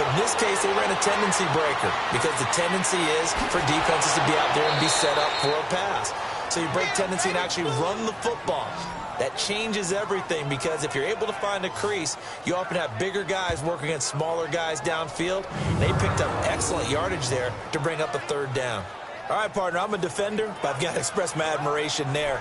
But in this case, they ran a tendency breaker because the tendency is for defenses to be out there and be set up for a pass. So you break tendency and actually run the football. That changes everything because if you're able to find a crease, you often have bigger guys working against smaller guys downfield. They picked up excellent yardage there to bring up a 3rd down. All right, partner, I'm a defender, but I've got to express my admiration there.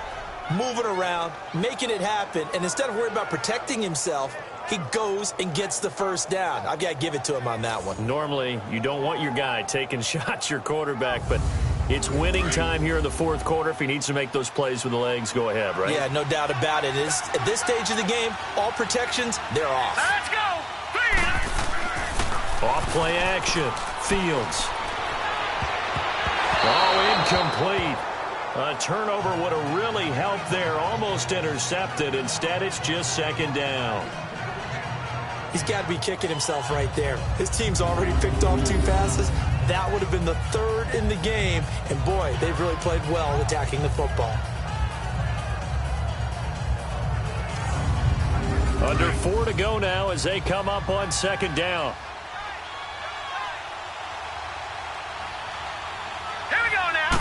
Moving around, making it happen, and instead of worrying about protecting himself, he goes and gets the first down. I've got to give it to him on that one. Normally, you don't want your guy taking shots, your quarterback, but it's winning time here in the 4th quarter. If he needs to make those plays with the legs, go ahead, right? Yeah, no doubt about it. At this stage of the game, all protections, they're off. Let's go. Off play action. Fields. Oh, incomplete. A turnover would have really helped there. Almost intercepted. Instead, it's just 2nd down. He's got to be kicking himself right there. His team's already picked off 2 passes. That would have been the 3rd in the game. And, boy, they've really played well attacking the football. Under 4 to go now as they come up on 2nd down. Here we go now.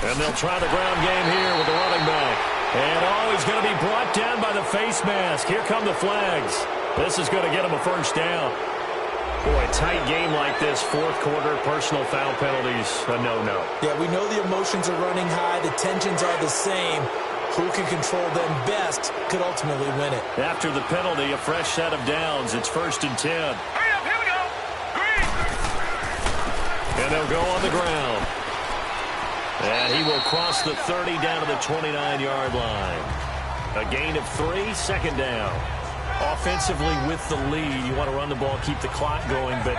And they'll try the ground game here with the running back. And, oh, he's going to be brought down by the face mask. Here come the flags. This is going to get him a first down. Boy, a tight game like this, 4th quarter, personal foul penalties, a no-no. Yeah, we know the emotions are running high. The tensions are the same. who can control them best could ultimately win it. After the penalty, a fresh set of downs. It's 1st and 10. Hurry up, here we go. Green. And they'll go on the ground. And he will cross the 30 down to the 29-yard line. A gain of 3, 2nd down. Offensively with the lead, you want to run the ball, keep the clock going, but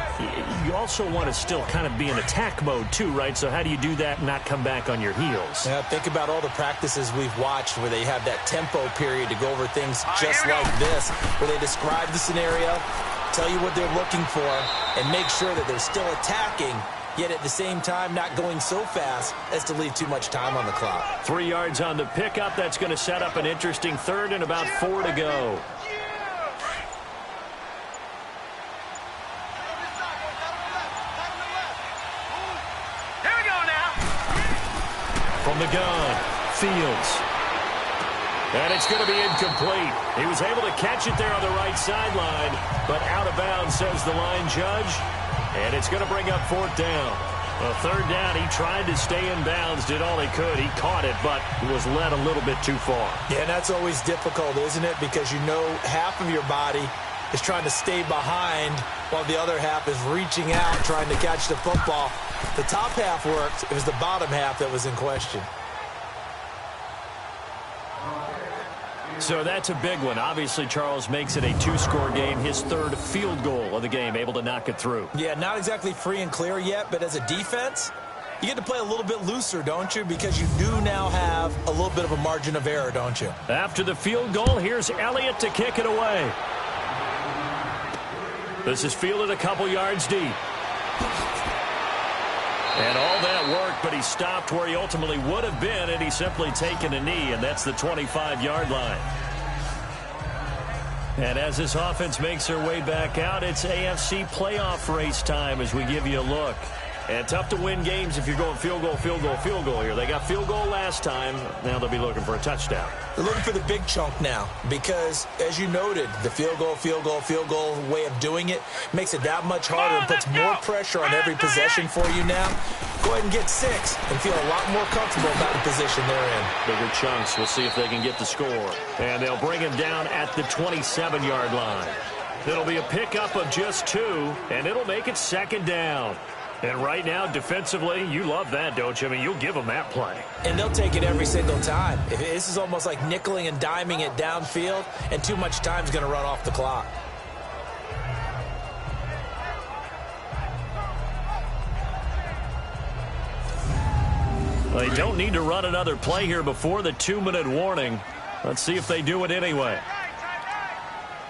you also want to still kind of be in attack mode too, right? So how do you do that and not come back on your heels? Yeah, think about all the practices we've watched where they have that tempo period to go over things just like this, where they describe the scenario, tell you what they're looking for, and make sure that they're still attacking, yet at the same time not going so fast as to leave too much time on the clock. 3 yards on the pickup. That's going to set up an interesting 3rd and about 4 to go. From the gun, Fields. And it's going to be incomplete. He was able to catch it there on the right sideline, but out of bounds, says the line judge. And it's going to bring up 4th down. A 3rd down, he tried to stay in bounds, did all he could. He caught it, but was led a little bit too far. Yeah, and that's always difficult, isn't it? Because you know half of your body is trying to stay behind while the other half is reaching out, trying to catch the football. The top half worked. It was the bottom half that was in question. So that's a big one. Obviously, Charles makes it a 2-score game. His 3rd field goal of the game, able to knock it through. Yeah, not exactly free and clear yet, but as a defense, you get to play a little bit looser, don't you? Because you do now have a little bit of a margin of error, don't you? After the field goal, here's Elliott to kick it away. This is fielded a couple yards deep. And all that worked, but he stopped where he ultimately would have been, and he's simply taken a knee, and that's the 25-yard line. And as this offense makes their way back out, it's AFC playoff race time as we give you a look. And tough to win games if you're going field goal, field goal, field goal here. They got field goal last time. Now they'll be looking for a touchdown. They're looking for the big chunk now because, as you noted, the field goal way of doing it makes it that much harder and puts more pressure on every possession for you now. Go ahead and get 6 and feel a lot more comfortable about the position they're in. Bigger chunks. We'll see if they can get the score. And they'll bring him down at the 27-yard line. It'll be a pickup of just 2, and it'll make it 2nd down. And right now, defensively, you love that, don't you? I mean, you'll give them that play. And they'll take it every single time. This is almost like nickeling and diming it downfield, and too much time's going to run off the clock. They don't need to run another play here before the 2-minute warning. Let's see if they do it anyway.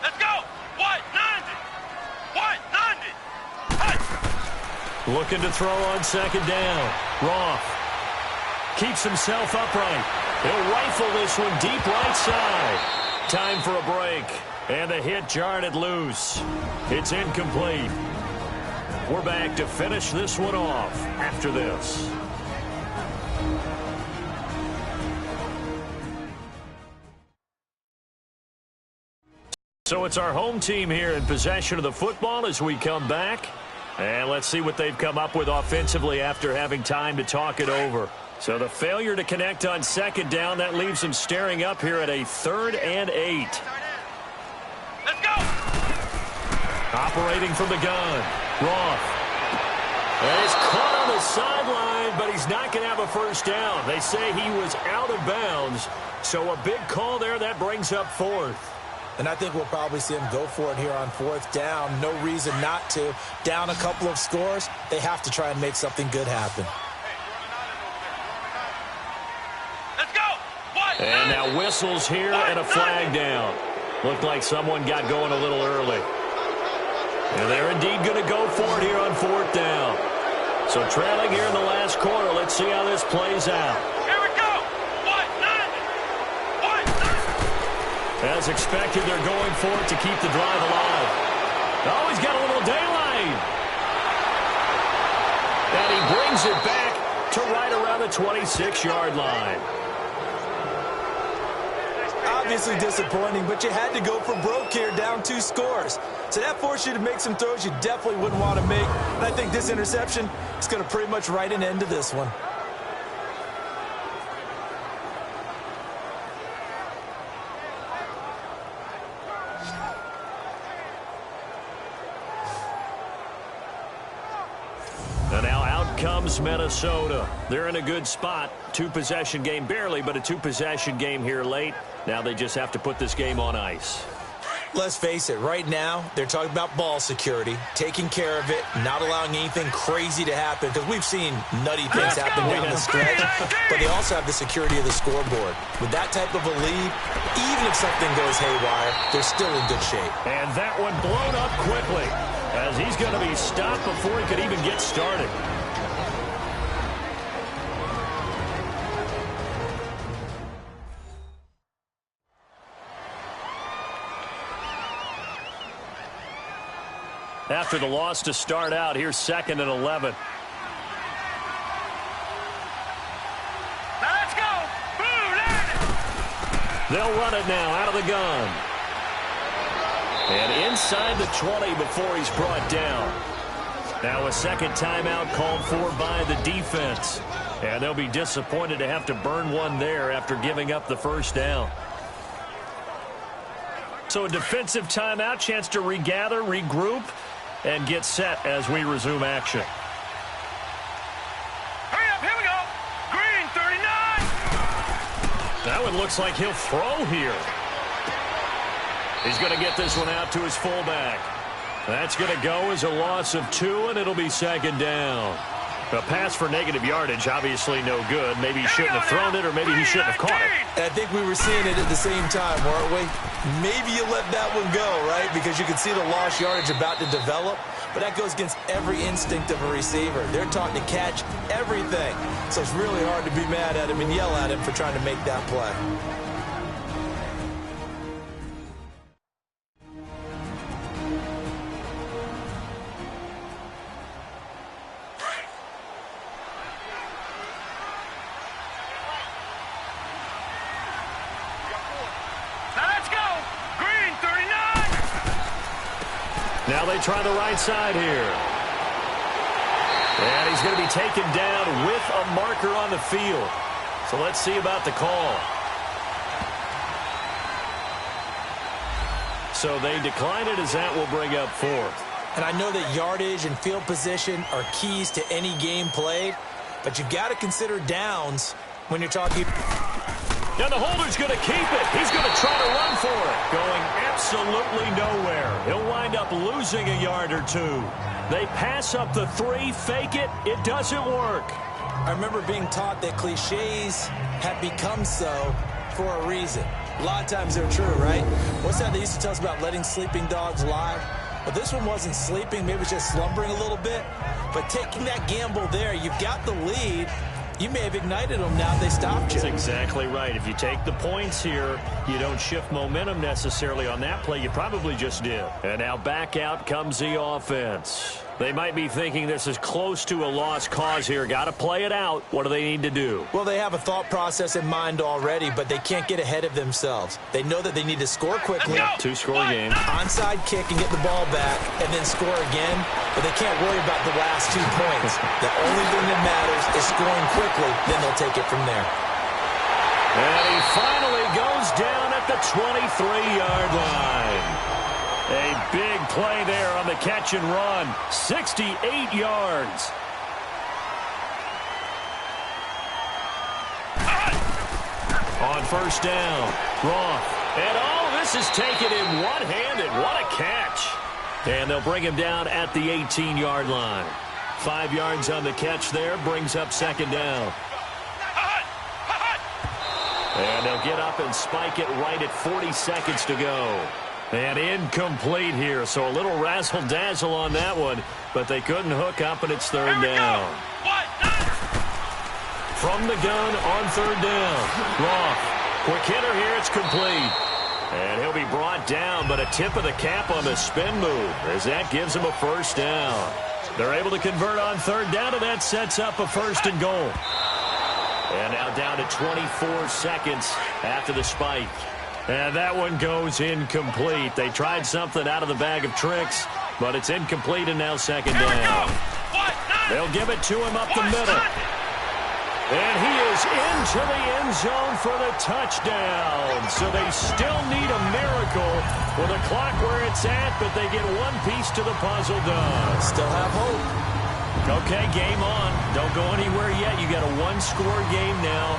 Let's go. What? 90. What? 90. Looking to throw on 2nd down. Roth keeps himself upright. He'll rifle this one deep right side. Time for a break. And the hit jarred it loose. It's incomplete. We're back to finish this one off after this. So it's our home team here in possession of the football as we come back. And let's see what they've come up with offensively after having time to talk it over. So the failure to connect on 2nd down, that leaves them staring up here at a 3rd and 8. Let's go. Operating from the gun, Roth. And he's caught on the sideline, but he's not going to have a 1st down. They say he was out of bounds. So a big call there, that brings up 4th. And I think we'll probably see him go for it here on 4th down. No reason not to. Down a couple of scores, they have to try and make something good happen. Let's go. What? And now whistles here and a flag down. Looked like someone got going a little early. And they're indeed going to go for it here on 4th down. So trailing here in the last quarter. Let's see how this plays out. Here we go. What? 90. What? 90. As expected, they're going for it to keep the drive alive. Oh, he's got a little daylight. And he brings it back to right around the 26-yard line. Obviously disappointing, but you had to go for broke here, down 2 scores. So that forced you to make some throws you definitely wouldn't want to make. And I think this interception is going to pretty much write an end to this one. comes Minnesota. They're in a good spot. Two-possession game, barely, but a two-possession game here late. Now they just have to put this game on ice. Let's face it, right now, they're talking about ball security, taking care of it, not allowing anything crazy to happen, because we've seen nutty things happen down the stretch, but they also have the security of the scoreboard. With that type of a lead, even if something goes haywire, they're still in good shape. And that one blown up quickly, as he's going to be stopped before he could even get started. After the loss to start out, here's 2nd and 11. Let's go. Boom, They'll run it now out of the gun. And inside the 20 before he's brought down. Now a second timeout called for by the defense. And they'll be disappointed to have to burn one there after giving up the first down. So a defensive timeout, chance to regather, regroup, and get set as we resume action. Hurry up, here we go. Green, 39. That one looks like he'll throw here. He's going to get this one out to his fullback. That's going to go as a loss of 2, and it'll be 2nd down. A pass for negative yardage, obviously no good. Maybe he shouldn't have thrown it, or maybe he shouldn't have caught it. I think we were seeing it at the same time, weren't we? Maybe you let that one go, right? Because you can see the lost yardage about to develop. But that goes against every instinct of a receiver. They're taught to catch everything. So it's really hard to be mad at him and yell at him for trying to make that play. Now they try the right side here. And he's going to be taken down with a marker on the field. So let's see about the call. So they decline it as that will bring up 4th. And I know that yardage and field position are keys to any game played, but you've got to consider downs when you're talking. And the holder's going to keep it. He's going to try to run for it. Going absolutely nowhere. He'll wind up losing a yard or 2. They pass up the 3, fake it. It doesn't work. I remember being taught that cliches have become so for a reason. A lot of times they're true, right? What's that they used to tell us about letting sleeping dogs lie? Well, this one wasn't sleeping. Maybe it was just slumbering a little bit. But taking that gamble there, you've got the lead. You may have ignited them now they stopped you. That's exactly right. If you take the points here, you don't shift momentum necessarily on that play. You probably just did. And now back out comes the offense. They might be thinking this is close to a lost cause here. Got to play it out. What do they need to do? Well, they have a thought process in mind already, but they can't get ahead of themselves. They know that they need to score quickly. 2-score game. Onside kick and get the ball back and then score again, but they can't worry about the last 2 points. The only thing that matters is scoring quickly, then they'll take it from there. And he finally goes down at the 23-yard line. A big play there on the catch and run. 68 yards. On first down, Roth. And this is taken in one-handed. What a catch. And they'll bring him down at the 18-yard line. 5 yards on the catch there, brings up 2nd down. And they'll get up and spike it right at 40 seconds to go. And incomplete here, so a little razzle-dazzle on that one, but they couldn't hook up, and it's 3rd down. From the gun on 3rd down. Roth, quick hitter here, it's complete. And he'll be brought down, but a tip of the cap on the spin move, as that gives him a 1st down. They're able to convert on 3rd down, and that sets up a 1st and goal. And now down to 24 seconds after the spike. And that one goes incomplete. They tried something out of the bag of tricks, but it's incomplete and now 2nd down. They'll give it to him up the middle. And he is into the end zone for the touchdown. So they still need a miracle with the clock where it's at, but they get one piece to the puzzle done. Still have hope. Okay, game on. Don't go anywhere yet. You got a one-score game now.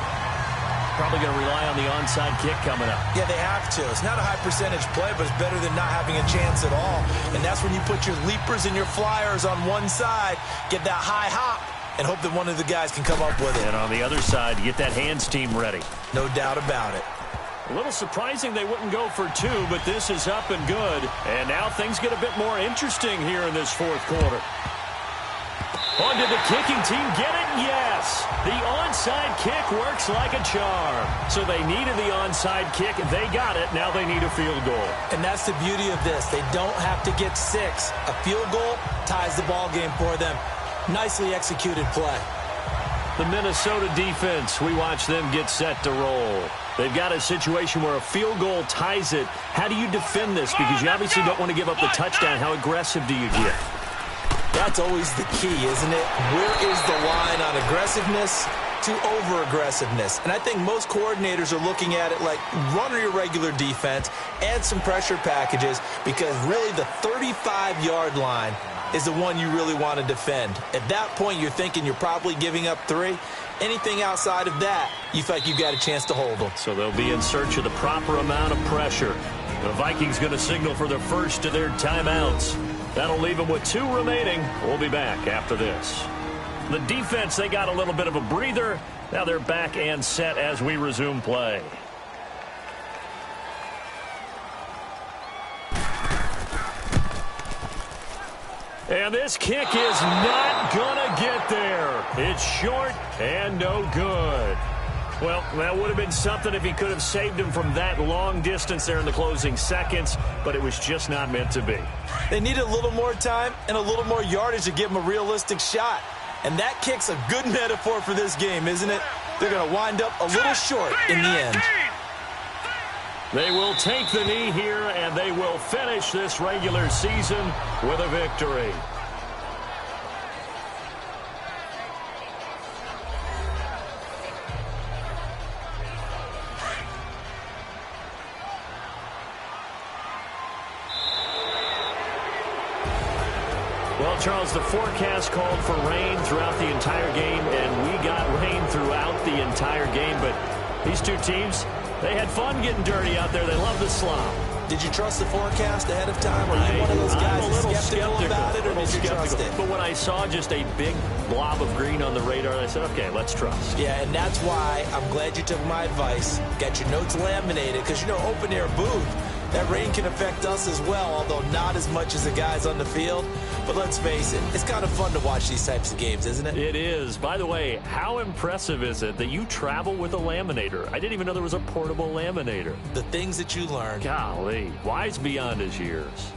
Probably going to rely on the onside kick coming up. Yeah, they have to. It's not a high percentage play, but it's better than not having a chance at all. And that's when you put your leapers and your flyers on one side, get that high hop, and hope that one of the guys can come up with it. And on the other side, get that hands team ready. No doubt about it. A little surprising they wouldn't go for two, but this is up and good. And now things get a bit more interesting here in this fourth quarter. On to the kicking team. Get it? Yes. The onside kick works like a charm. So they needed the onside kick. They got it. Now they need a field goal. And that's the beauty of this. They don't have to get 6. A field goal ties the ball game for them. Nicely executed play. The Minnesota defense, we watch them get set to roll. They've got a situation where a field goal ties it. How do you defend this? Because you obviously don't want to give up the touchdown. How aggressive do you get? That's always the key, isn't it? Where is the line on aggressiveness to over-aggressiveness? And I think most coordinators are looking at it like run your regular defense, add some pressure packages, because really the 35-yard line is the one you really want to defend. At that point, you're thinking you're probably giving up 3. Anything outside of that, you feel like you've got a chance to hold them. So they'll be in search of the proper amount of pressure. The Vikings going to signal for the first of their timeouts. That'll leave them with 2 remaining. We'll be back after this. The defense, they got a little bit of a breather. Now they're back and set as we resume play. And this kick is not going to get there. It's short and no good. Well, that would have been something if he could have saved him from that long distance there in the closing seconds, but it was just not meant to be. They needed a little more time and a little more yardage to give him a realistic shot. And that kick's a good metaphor for this game, isn't it? They're going to wind up a little short in the end. They will take the knee here, and they will finish this regular season with a victory. Well, Charles, the forecast called for rain throughout the entire game, and we got rain throughout the entire game. But these two teams, they had fun getting dirty out there. They love the slop. Did you trust the forecast ahead of time? Or are you one of those guys that's skeptical about it, or did you trust it? But when I saw just a big blob of green on the radar, I said, okay, let's trust. Yeah, and that's why I'm glad you took my advice. Got your notes laminated, because, you know, open-air booth, that rain can affect us as well, although not as much as the guys on the field. But let's face it, it's kind of fun to watch these types of games, isn't it? It is. By the way, how impressive is it that you travel with a laminator? I didn't even know there was a portable laminator. The things that you learn. Golly, wise beyond his years.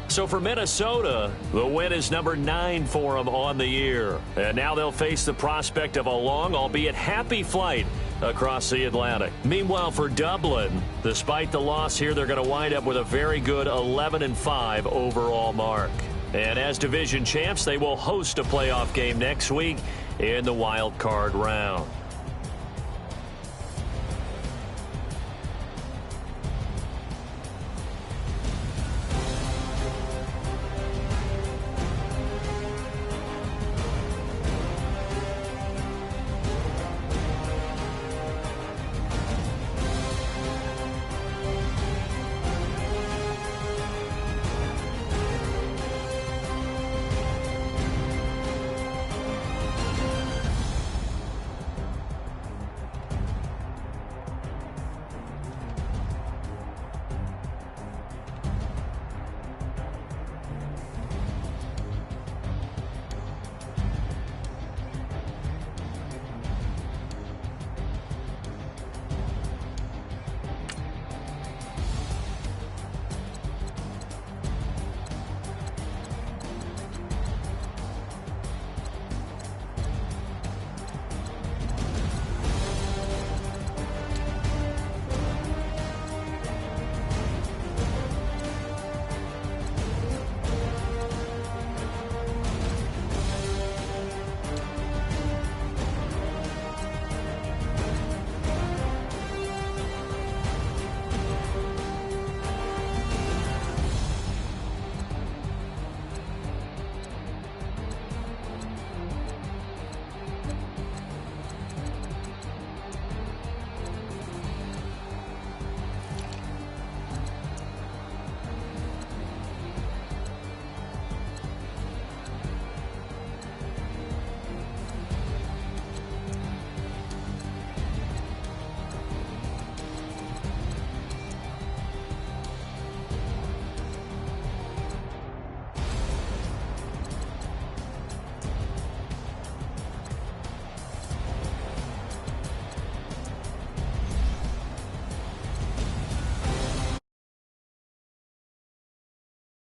So for Minnesota, the win is number 9 for them on the year. And now they'll face the prospect of a long, albeit happy flight across the Atlantic. Meanwhile, for Dublin, despite the loss here, they're going to wind up with a very good 11-5 overall mark. And as division champs, they will host a playoff game next week in the wild card round.